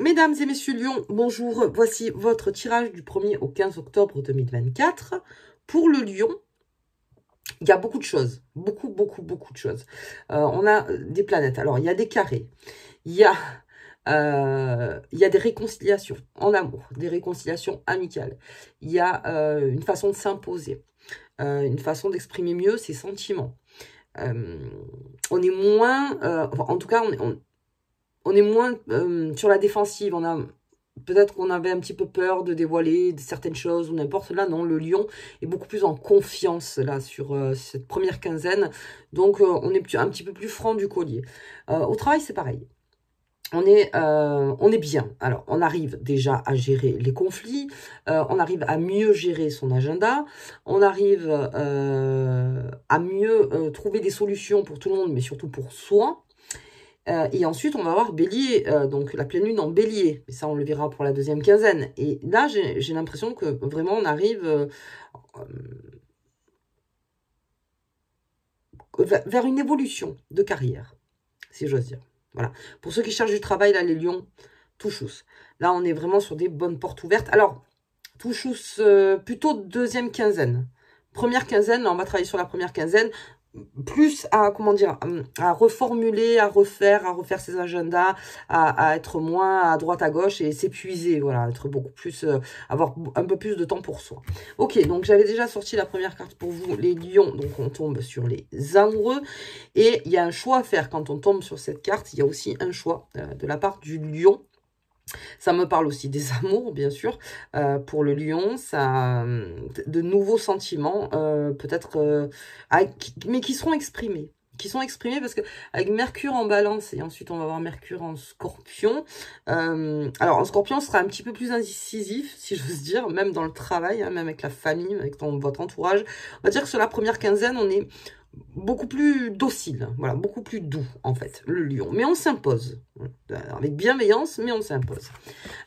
Mesdames et messieurs Lion, bonjour. Voici votre tirage du 1er au 15 octobre 2024. Pour le Lion, il y a beaucoup de choses. Beaucoup de choses. On a des planètes. Alors, il y a des carrés. Il y a des réconciliations en amour, des réconciliations amicales. Il y a une façon de s'imposer, une façon d'exprimer mieux ses sentiments. On est moins, en tout cas, on est moins sur la défensive. Peut-être qu'on avait un petit peu peur de dévoiler certaines choses ou n'importe. Là, non, le Lion est beaucoup plus en confiance là sur cette première quinzaine. Donc, on est un petit peu plus franc du collier. Au travail, c'est pareil. On est bien. Alors, on arrive déjà à gérer les conflits. On arrive à mieux gérer son agenda. On arrive à mieux trouver des solutions pour tout le monde, mais surtout pour soi. Et ensuite, on va avoir Bélier, donc la pleine lune en Bélier. Mais ça, on le verra pour la deuxième quinzaine. Et là, j'ai l'impression que vraiment, on arrive vers une évolution de carrière, si j'ose dire. Voilà. Pour ceux qui cherchent du travail, là, les lions, tout chousse. Là, on est vraiment sur des bonnes portes ouvertes. Alors, tout chousse, plutôt deuxième quinzaine. Première quinzaine, là, on va travailler sur la première quinzaine. Plus à, comment dire, à reformuler, à refaire ses agendas, à être moins à droite, à gauche et s'épuiser, voilà, être beaucoup plus, avoir un peu plus de temps pour soi. Ok, donc j'avais déjà sorti la première carte pour vous, les lions, donc on tombe sur les amoureux, et il y a un choix à faire quand on tombe sur cette carte, il y a aussi un choix de la part du lion. Ça me parle aussi des amours, bien sûr, pour le lion, ça, de nouveaux sentiments, peut-être, mais qui seront exprimés. Parce que avec Mercure en balance, et ensuite on va avoir Mercure en scorpion, alors en scorpion, on sera un petit peu plus incisif, si j'ose dire, même dans le travail, hein, même avec la famille, avec votre entourage. On va dire que sur la première quinzaine, on est beaucoup plus docile, voilà, beaucoup plus doux en fait, le lion. Mais on s'impose, avec bienveillance, mais on s'impose.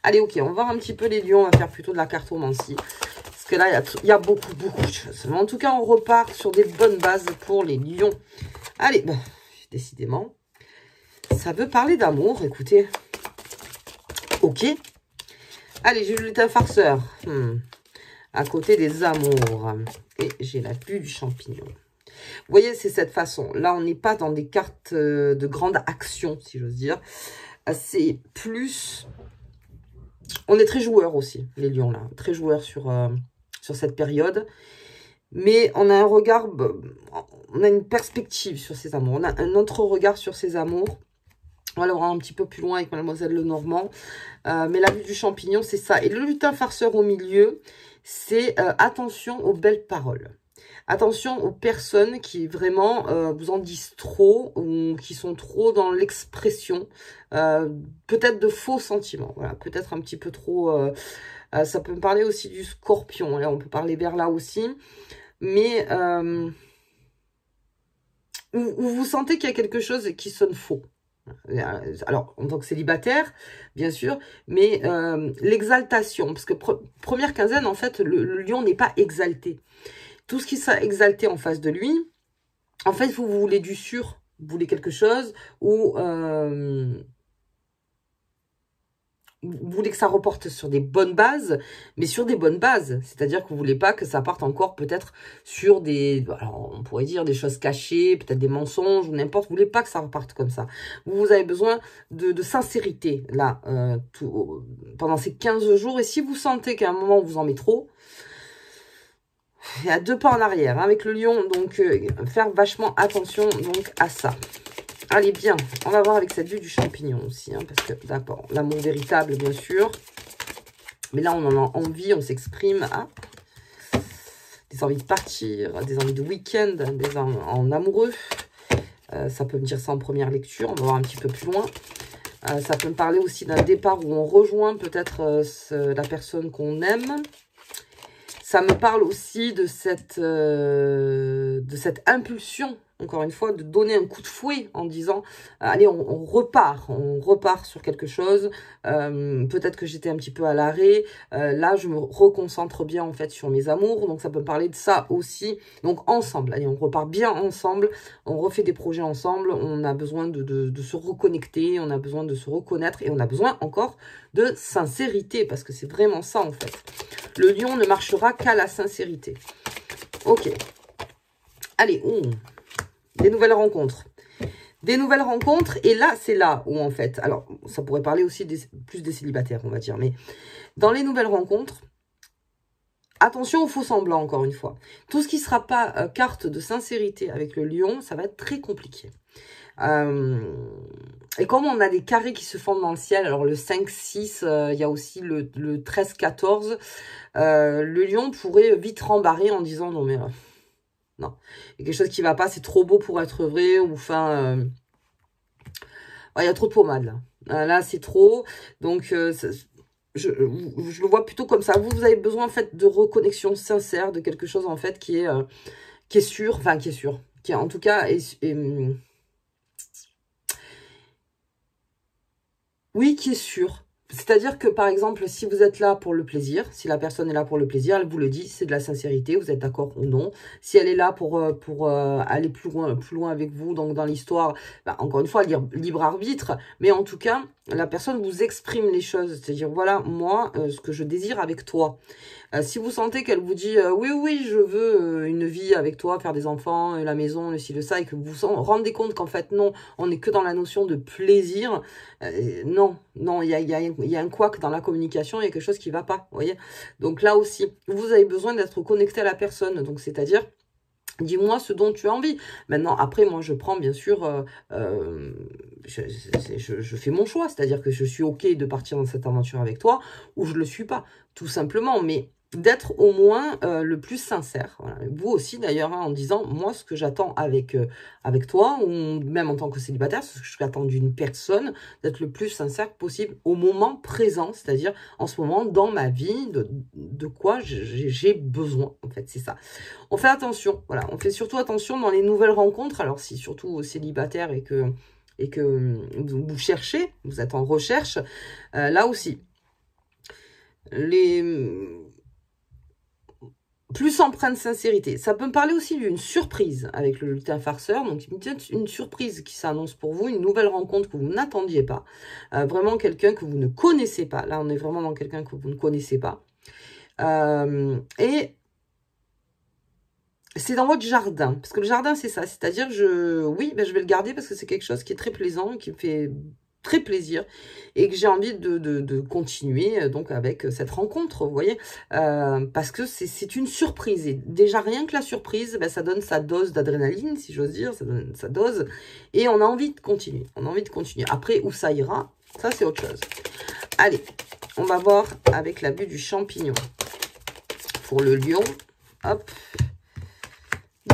Allez, ok, on va voir un petit peu les lions, on va faire plutôt de la cartomancie. Parce que là, il y a beaucoup de choses. Mais en tout cas, on repart sur des bonnes bases pour les lions. Allez, bah, décidément, ça veut parler d'amour, écoutez. Ok. Allez, j'ai le lutin farceur. À côté des amours. Et j'ai la vue du champignon. Vous voyez, c'est cette façon. Là, on n'est pas dans des cartes de grande action, si j'ose dire. C'est plus... On est très joueurs aussi, les lions, là. Très joueurs sur cette période. Mais on a un regard... On a une perspective sur ces amours. On a un autre regard sur ces amours. On va le voir un petit peu plus loin avec Mademoiselle Lenormand. Mais la vue du champignon, c'est ça. Et le lutin farceur au milieu, c'est attention aux belles paroles. Attention aux personnes qui vraiment vous en disent trop ou qui sont trop dans l'expression, peut-être de faux sentiments, voilà, peut-être un petit peu trop, ça peut me parler aussi du scorpion, là on peut parler vers là aussi, mais où vous sentez qu'il y a quelque chose qui sonne faux. Alors, en tant que célibataire, bien sûr, mais l'exaltation, parce que première quinzaine, en fait, le lion n'est pas exalté. Tout ce qui sera exalté en face de lui, en fait, vous voulez du sûr, vous voulez quelque chose, ou vous voulez que ça reporte sur des bonnes bases, mais sur des bonnes bases. C'est-à-dire que vous voulez pas que ça parte encore peut-être sur des, alors on pourrait dire des choses cachées, peut-être des mensonges, ou n'importe. Vous voulez pas que ça reparte comme ça. Vous avez besoin de sincérité, là, pendant ces 15 jours. Et si vous sentez qu'à un moment, on vous en met trop, il y a 2 pas en arrière, hein, avec le lion, donc faire vachement attention donc à ça. Allez, bien, on va voir avec cette vue du champignon aussi, hein, parce que, d'accord, l'amour véritable, bien sûr, mais là, on en a envie, on s'exprime, hein, des envies de partir, des envies de week-end, des en amoureux, ça peut me dire ça en première lecture, on va voir un petit peu plus loin. Ça peut me parler aussi d'un départ où on rejoint peut-être la personne qu'on aime. Ça me parle aussi de cette de cette impulsion, encore une fois, de donner un coup de fouet en disant, allez, on repart sur quelque chose, peut-être que j'étais un petit peu à l'arrêt, là, je me reconcentre bien, en fait, sur mes amours, donc ça peut me parler de ça aussi, donc ensemble, allez, on repart bien ensemble, on refait des projets ensemble, on a besoin de se reconnecter, on a besoin de se reconnaître, et on a besoin encore de sincérité, parce que c'est vraiment ça, en fait. Le lion ne marchera qu'à la sincérité. Ok. Allez, des nouvelles rencontres. Des nouvelles rencontres, et là, c'est là où, en fait, alors, ça pourrait parler aussi plus des célibataires, on va dire, mais dans les nouvelles rencontres, attention aux faux semblants, encore une fois. Tout ce qui ne sera pas carte de sincérité avec le lion, ça va être très compliqué. Et comme on a des carrés qui se forment dans le ciel, alors le 5-6, il y a aussi le 13-14, le lion pourrait vite rembarrer en disant non mais non, il y a quelque chose qui va pas, c'est trop beau pour être vrai, ou enfin il y a trop de pommade là, là c'est trop, donc je le vois plutôt comme ça. Vous avez besoin en fait de reconnexion sincère, de quelque chose en fait qui est sûr, enfin qui est sûr, qui en tout cas oui, qui est sûr. C'est-à-dire que, par exemple, si vous êtes là pour le plaisir, si la personne est là pour le plaisir, elle vous le dit, c'est de la sincérité, vous êtes d'accord ou non. Si elle est là pour aller plus loin avec vous, donc dans l'histoire, bah, encore une fois, libre arbitre, mais en tout cas, la personne vous exprime les choses, c'est-à-dire, voilà, moi, ce que je désire avec toi. Si vous sentez qu'elle vous dit oui, oui, je veux une vie avec toi, faire des enfants, la maison, le ci, le ça, et que vous vous rendez compte qu'en fait, non, on n'est que dans la notion de plaisir, non, il y a un couac dans la communication, il y a quelque chose qui ne va pas, vous voyez. Donc là aussi, vous avez besoin d'être connecté à la personne, donc c'est-à-dire, dis-moi ce dont tu as envie. Maintenant, après, moi, je prends, bien sûr, je fais mon choix. C'est-à-dire que je suis OK de partir dans cette aventure avec toi ou je ne le suis pas, tout simplement. Mais d'être au moins le plus sincère. Voilà. Vous aussi, d'ailleurs, hein, en disant, moi, ce que j'attends avec toi, ou même en tant que célibataire, ce que j'attends d'une personne, d'être le plus sincère possible au moment présent, c'est-à-dire en ce moment, dans ma vie, de quoi j'ai besoin, en fait, c'est ça. On fait attention, voilà, on fait surtout attention dans les nouvelles rencontres, alors si surtout célibataire et que vous cherchez, vous êtes en recherche, là aussi, plus empreinte de sincérité. Ça peut me parler aussi d'une surprise avec le lutin farceur. Donc, une surprise qui s'annonce pour vous, une nouvelle rencontre que vous n'attendiez pas. Vraiment quelqu'un que vous ne connaissez pas. Là, on est vraiment dans quelqu'un que vous ne connaissez pas. Et c'est dans votre jardin. Parce que le jardin, c'est ça. C'est-à-dire, oui, ben, je vais le garder parce que c'est quelque chose qui est très plaisant, qui me fait très plaisir et que j'ai envie de continuer donc avec cette rencontre, vous voyez, parce que c'est une surprise et déjà rien que la surprise, ben, ça donne sa dose d'adrénaline, si j'ose dire, ça donne sa dose et on a envie de continuer, Après, où ça ira, ça c'est autre chose. Allez, on va voir avec la vue du champignon pour le lion. Hop,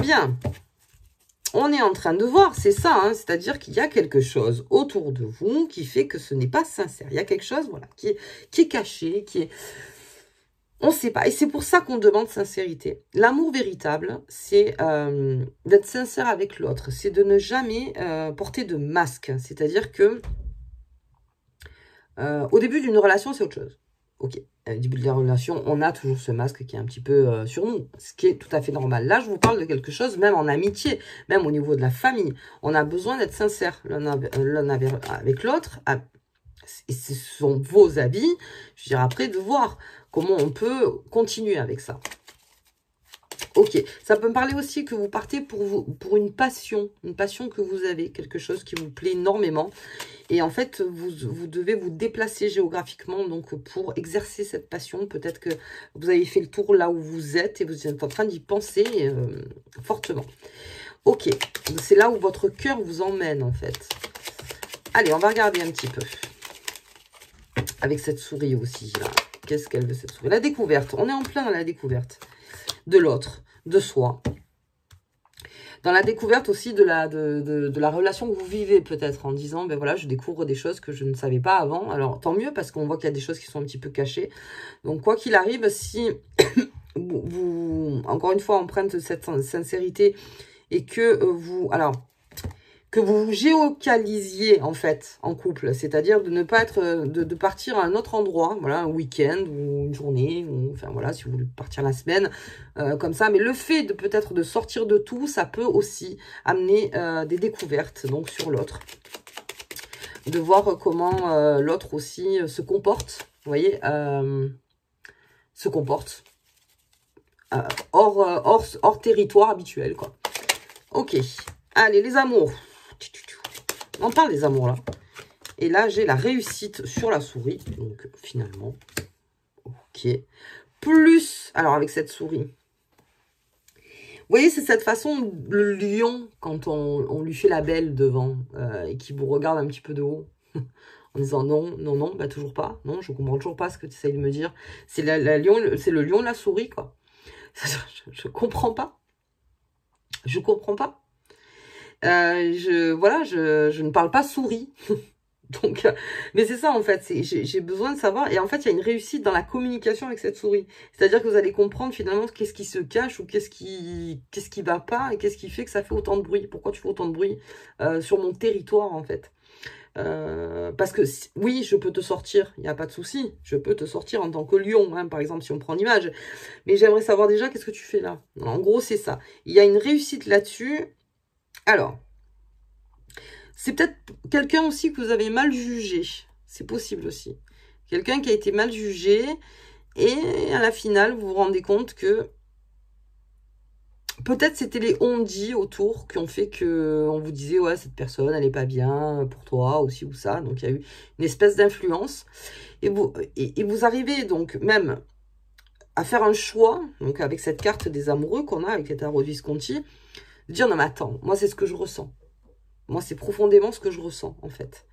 bien. On est en train de voir, c'est ça, hein, c'est-à-dire qu'il y a quelque chose autour de vous qui fait que ce n'est pas sincère. Il y a quelque chose, voilà, qui est caché, qui est... On ne sait pas. Et c'est pour ça qu'on demande sincérité. L'amour véritable, c'est d'être sincère avec l'autre. C'est de ne jamais porter de masque. C'est-à-dire que au début d'une relation, c'est autre chose. Ok, au début de la relation, on a toujours ce masque qui est un petit peu sur nous, ce qui est tout à fait normal. Là, je vous parle de quelque chose, même en amitié, même au niveau de la famille. On a besoin d'être sincère l'un avec l'autre. Et ce sont vos avis. Je dirais après de voir comment on peut continuer avec ça. Ok, ça peut me parler aussi que vous partez pour une passion que vous avez, quelque chose qui vous plaît énormément. Et en fait, vous devez vous déplacer géographiquement donc pour exercer cette passion. Peut-être que vous avez fait le tour là où vous êtes et vous êtes en train d'y penser fortement. Ok, c'est là où votre cœur vous emmène en fait. Allez, on va regarder un petit peu. Avec cette souris aussi, là. Qu'est-ce qu'elle veut cette souris? La découverte, on est en plein dans la découverte de l'autre, de soi. Dans la découverte aussi de la relation que vous vivez peut-être en disant, ben voilà, je découvre des choses que je ne savais pas avant. Alors, tant mieux parce qu'on voit qu'il y a des choses qui sont un petit peu cachées. Donc, quoi qu'il arrive, si encore une fois, empreinte de cette sincérité et que que vous vous géocalisiez, en fait, en couple. C'est-à-dire de ne pas être, de partir à un autre endroit, voilà, un week-end ou une journée, ou, enfin, voilà, si vous voulez partir la semaine, comme ça. Mais le fait de peut-être de sortir de tout, ça peut aussi amener des découvertes, donc, sur l'autre. De voir comment l'autre aussi se comporte, vous voyez, se comporte hors territoire habituel, quoi. Ok, allez, les amours. On en parle des amours, là. Et là, j'ai la réussite sur la souris. Donc, finalement, ok. Plus, alors, avec cette souris. Vous voyez, c'est cette façon, le lion, quand on lui fait la belle devant, et qui vous regarde un petit peu de haut, en disant non, non, non, bah toujours pas. Non, je comprends toujours pas ce que tu essayes de me dire. C'est c'est le lion de la souris, quoi. Je comprends pas. Je comprends pas. Voilà, je ne parle pas souris. Donc, mais c'est ça en fait, j'ai besoin de savoir. Et en fait, il y a une réussite dans la communication avec cette souris. C'est-à-dire que vous allez comprendre finalement qu'est-ce qui se cache ou qu'est-ce qui va pas et qu'est-ce qui fait que ça fait autant de bruit. Pourquoi tu fais autant de bruit sur mon territoire en fait. Parce que oui, je peux te sortir, il n'y a pas de souci. Je peux te sortir en tant que lion, hein, par exemple, si on prend l'image. Mais j'aimerais savoir déjà qu'est-ce que tu fais là. En gros, c'est ça. Il y a une réussite là-dessus. Alors, c'est peut-être quelqu'un aussi que vous avez mal jugé. C'est possible aussi. Quelqu'un qui a été mal jugé. Et à la finale, vous vous rendez compte que peut-être c'était les on-dit autour qui ont fait que on vous disait ouais, cette personne elle est pas bien pour toi aussi ou ça. Donc il y a eu une espèce d'influence et vous arrivez donc même à faire un choix, donc avec cette carte des amoureux qu'on a avec les tarots de Visconti, de dire non mais attends, moi c'est ce que je ressens. Moi c'est profondément ce que je ressens en fait.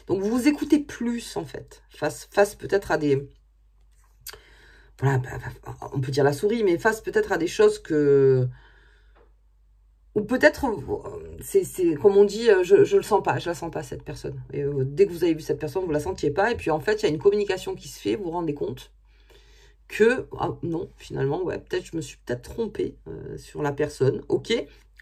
Donc vous vous écoutez plus en fait, face peut-être à des voilà, on peut dire la souris, mais face peut-être à des choses que ou peut-être, c'est comme on dit, je le sens pas, je la sens pas cette personne. Et dès que vous avez vu cette personne, vous la sentiez pas. Et puis en fait, il y a une communication qui se fait, vous vous rendez compte que, ah, non, finalement, ouais, peut-être je me suis peut-être trompée sur la personne. Ok,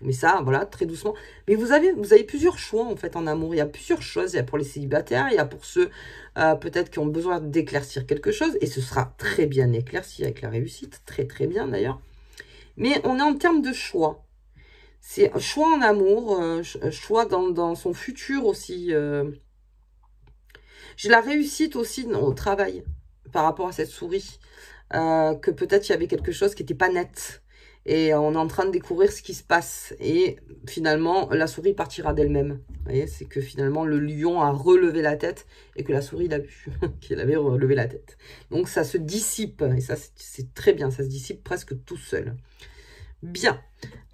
mais ça, voilà, très doucement. Mais vous avez plusieurs choix en fait en amour. Il y a plusieurs choses. Il y a pour les célibataires, il y a pour ceux peut-être qui ont besoin d'éclaircir quelque chose. Et ce sera très bien éclairci avec la réussite, très très bien d'ailleurs. Mais on est en termes de choix. C'est un choix en amour, choix dans son futur aussi. J'ai la réussite aussi au travail par rapport à cette souris. Que peut-être il y avait quelque chose qui n'était pas net. Et on est en train de découvrir ce qui se passe. Et finalement, la souris partira d'elle-même. Vous voyez, c'est que finalement, le lion a relevé la tête et que la souris l'a vu, qu'elle avait relevé la tête. Donc, ça se dissipe. Et ça, c'est très bien. Ça se dissipe presque tout seul. Bien.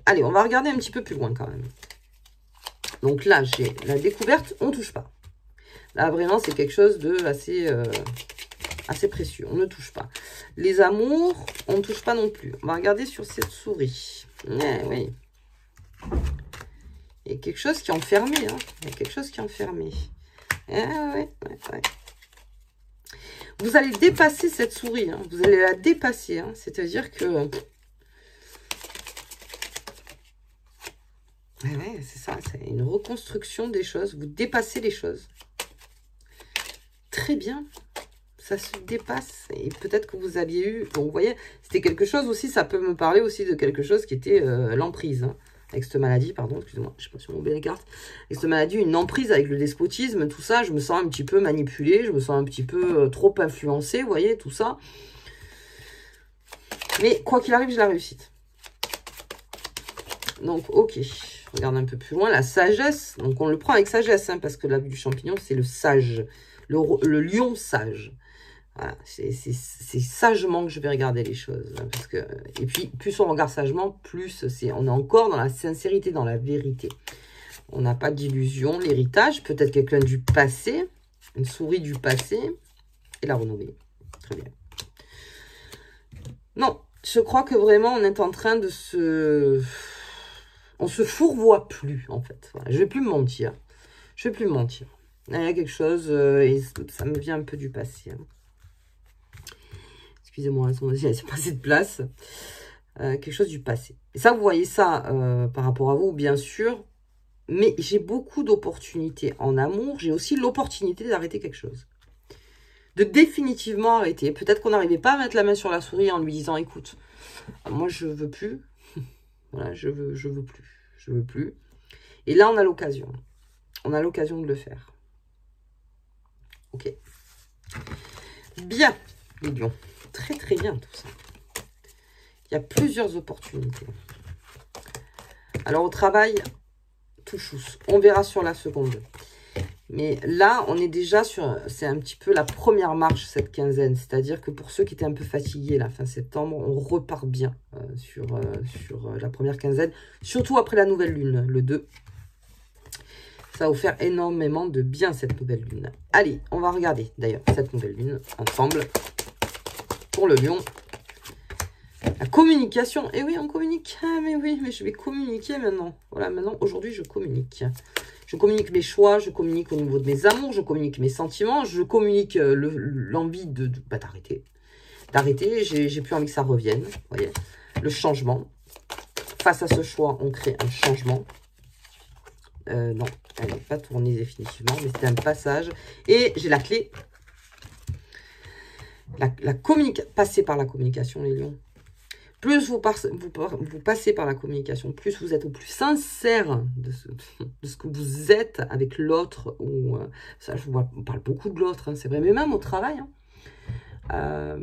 Allez, on va regarder un petit peu plus loin quand même. Donc là, j'ai la découverte, on ne touche pas. Là, vraiment, c'est quelque chose de assez précieux. On ne touche pas. Les amours, on ne touche pas non plus. On va regarder sur cette souris. Oui. Il y a quelque chose qui est enfermé. Hein. Il y a quelque chose qui est enfermé. Ouais. Vous allez dépasser cette souris. Hein. Vous allez la dépasser. Hein. C'est-à-dire que... Ouais, c'est ça, c'est une reconstruction des choses. Vous dépassez les choses. Très bien. Ça se dépasse. Et peut-être que vous aviez eu... Donc, vous voyez, c'était quelque chose aussi, ça peut me parler aussi de quelque chose qui était l'emprise. Hein, avec cette maladie, pardon, excusez-moi, je ne sais pas si on met les cartes. Avec cette maladie, une emprise avec le despotisme, tout ça, je me sens un petit peu manipulée, je me sens un petit peu trop influencée, vous voyez, tout ça. Mais quoi qu'il arrive, j'ai la réussite. Donc, ok. Regarde un peu plus loin, la sagesse. Donc, on le prend avec sagesse, hein, parce que la vue du champignon, c'est le sage. Le lion sage. Voilà, c'est sagement que je vais regarder les choses. Hein, parce que, et puis, plus on regarde sagement, plus on est encore dans la sincérité, dans la vérité. On n'a pas d'illusion. L'héritage, peut-être quelqu'un du passé, une souris du passé, et la renommée. Très bien. Non, je crois que vraiment, on est en train de se... On se fourvoie plus, en fait. Voilà, je ne vais plus me mentir. Je ne vais plus me mentir. Il y a quelque chose, et ça me vient un peu du passé. Hein. Excusez-moi, c'est pas assez de place. Quelque chose du passé. Et ça, vous voyez ça par rapport à vous, bien sûr. Mais j'ai beaucoup d'opportunités en amour. J'ai aussi l'opportunité d'arrêter quelque chose. De définitivement arrêter. Peut-être qu'on n'arrivait pas à mettre la main sur la souris en lui disant, écoute, moi je veux plus. Voilà, je veux plus. Je veux plus. Et là, on a l'occasion. On a l'occasion de le faire. Ok. Bien, les lions. Très très bien tout ça. Il y a plusieurs opportunités. Alors au travail, tout chousse. On verra sur la seconde. Mais là, on est déjà sur... C'est un petit peu la première marche, cette quinzaine. C'est-à-dire que pour ceux qui étaient un peu fatigués, la fin septembre, on repart bien sur la première quinzaine. Surtout après la nouvelle lune, le 2. Ça va vous faire énormément de bien, cette nouvelle lune. Allez, on va regarder, d'ailleurs, cette nouvelle lune, ensemble. Pour le lion. La communication. Et oui, on communique. Ah, mais oui, mais je vais communiquer maintenant. Voilà, maintenant, aujourd'hui, je communique. Je communique mes choix, je communique au niveau de mes amours, je communique mes sentiments, je communique l'envie d'arrêter. D'arrêter, j'ai plus envie que ça revienne. Vous voyez, le changement. Face à ce choix, on crée un changement. Non, elle n'est pas tournée définitivement, mais c'est un passage. Et j'ai la clé. Passer par la communication, les lions. Plus vous passez par la communication, plus vous êtes au plus sincère de ce que vous êtes avec l'autre. Ou ça, on parle beaucoup de l'autre, hein, c'est vrai, mais même au travail. Hein.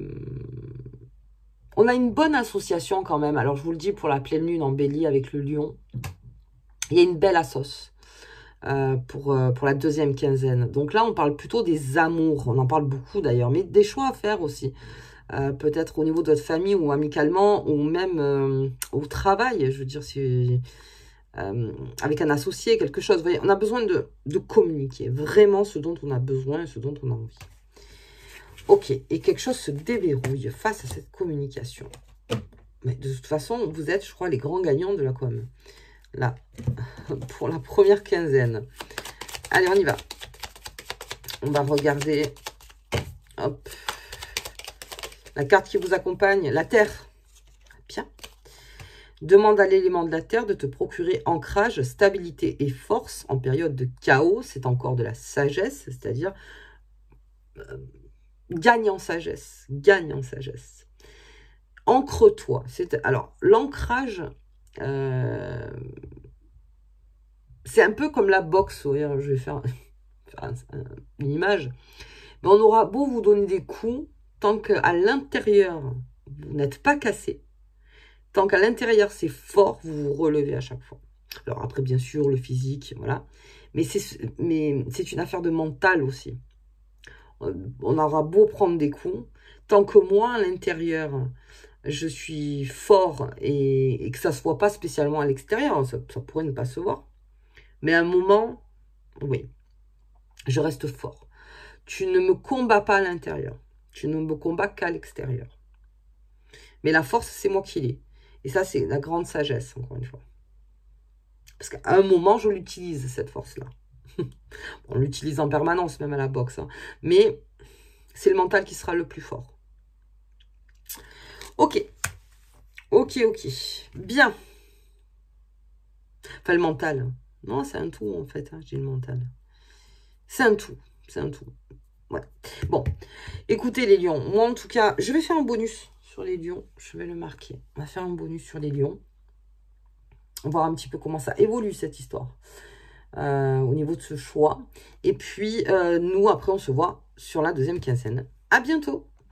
On a une bonne association quand même. Alors, je vous le dis, pour la pleine lune en Bélier avec le lion, il y a une belle assoce pour la deuxième quinzaine. Donc là, on parle plutôt des amours. On en parle beaucoup d'ailleurs, mais des choix à faire aussi. Peut-être au niveau de votre famille ou amicalement, ou même au travail, je veux dire, si, avec un associé, quelque chose. Vous voyez, on a besoin de communiquer, vraiment ce dont on a besoin, ce dont on a envie. Ok, et quelque chose se déverrouille face à cette communication. Mais de toute façon, vous êtes, je crois, les grands gagnants de la com. Là, pour la première quinzaine. Allez, on y va. On va regarder, hop, la carte qui vous accompagne, la Terre. Bien. Demande à l'élément de la Terre de te procurer ancrage, stabilité et force en période de chaos. C'est encore de la sagesse, c'est-à-dire gagne en sagesse. Gagne en sagesse. Ancre-toi. Alors, l'ancrage, c'est un peu comme la boxe. Vous voyez, je vais faire une image. Mais on aura beau vous donner des coups, tant qu'à l'intérieur, vous n'êtes pas cassé, tant qu'à l'intérieur, c'est fort, vous vous relevez à chaque fois. Alors après, bien sûr, le physique, voilà. Mais c'est une affaire de mental aussi. On aura beau prendre des coups, tant que moi, à l'intérieur, je suis fort et que ça ne se voit pas spécialement à l'extérieur, ça pourrait ne pas se voir. Mais à un moment, oui, je reste fort. Tu ne me combats pas à l'intérieur. Tu ne me combats qu'à l'extérieur. Mais la force, c'est moi qui l'ai. Et ça, c'est la grande sagesse, encore une fois. Parce qu'à un moment, je l'utilise, cette force-là. On l'utilise en permanence, même à la boxe. Hein. Mais c'est le mental qui sera le plus fort. Ok. Ok, ok. Bien. Enfin, le mental. Non, c'est un tout, en fait. Hein, je dis le mental. C'est un tout. C'est un tout. Ouais. Bon. Écoutez, les lions. Moi, en tout cas, je vais faire un bonus sur les lions. Je vais le marquer. On va faire un bonus sur les lions. On va voir un petit peu comment ça évolue, cette histoire. Au niveau de ce choix. Et puis, nous, après, on se voit sur la deuxième quinzaine. À bientôt!